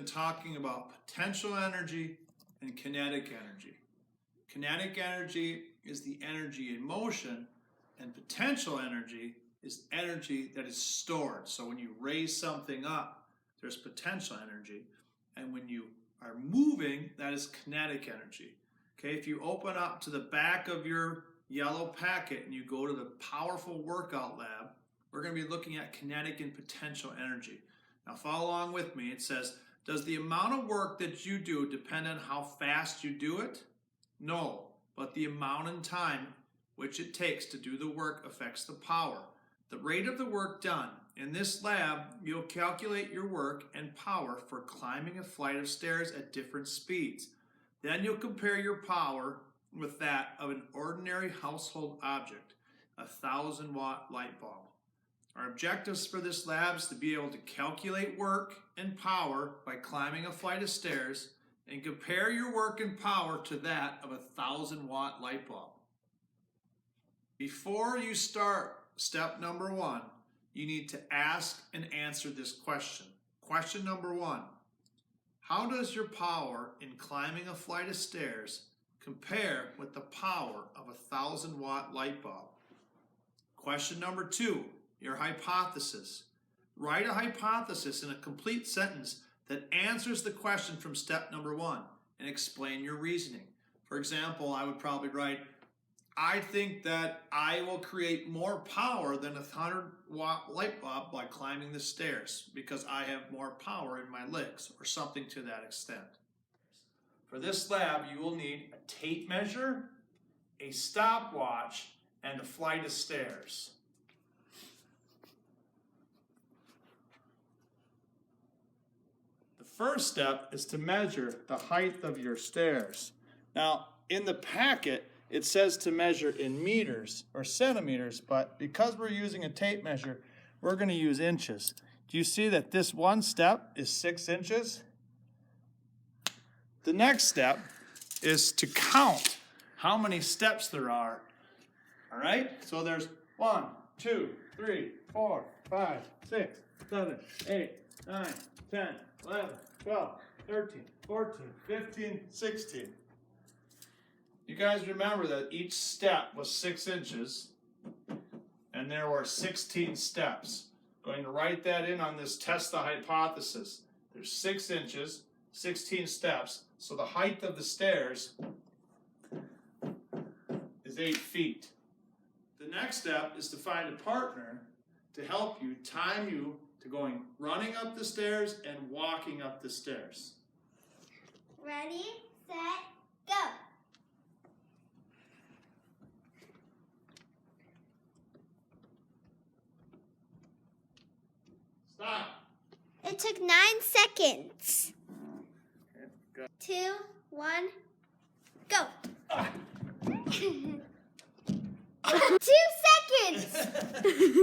talking about potential energy and kinetic energy. Kinetic energy is the energy in motion, and potential energy is energy that is stored. So when you raise something up, there's potential energy, and when you are moving, that is kinetic energy. Okay, if you open up to the back of your yellow packet and you go to the powerful workout lab, we're going to be looking at kinetic and potential energy. Now follow along with me. It says, does the amount of work that you do depend on how fast you do it? No, but the amount and time which it takes to do the work affects the power. The rate of the work done. In this lab, you'll calculate your work and power for climbing a flight of stairs at different speeds. Then you'll compare your power with that of an ordinary household object, a 1,000-watt light bulb. Our objectives for this lab is to be able to calculate work and power by climbing a flight of stairs and compare your work and power to that of a 1,000-watt light bulb. Before you start step number 1, you need to ask and answer this question. Question number 1, how does your power in climbing a flight of stairs compare with the power of a 1,000-watt light bulb? Question number 2, your hypothesis. Write a hypothesis in a complete sentence that answers the question from step number 1 and explain your reasoning. For example, I would probably write, I think that I will create more power than a 100-watt light bulb by climbing the stairs because I have more power in my legs, or something to that extent. For this lab, you will need a tape measure, a stopwatch, and a flight of stairs. The first step is to measure the height of your stairs. Now, in the packet, it says to measure in meters or centimeters, but because we're using a tape measure, we're going to use inches. Do you see that this one step is 6 inches? The next step is to count how many steps there are. All right? So there's 1, 2, 3, 4, 5, 6, 7, 8, 9, 10, 11, 12, 13, 14, 15, 16. You guys remember that each step was 6 inches, and there were 16 steps. Going to write that in on this test the hypothesis. There's 6 inches, 16 steps, so the height of the stairs is 8 feet. The next step is to find a partner to help you, time you to going running up the stairs and walking up the stairs. Ready, set, go. Stop. It took 9 seconds. Okay, go. 2, 1, go. 2 seconds.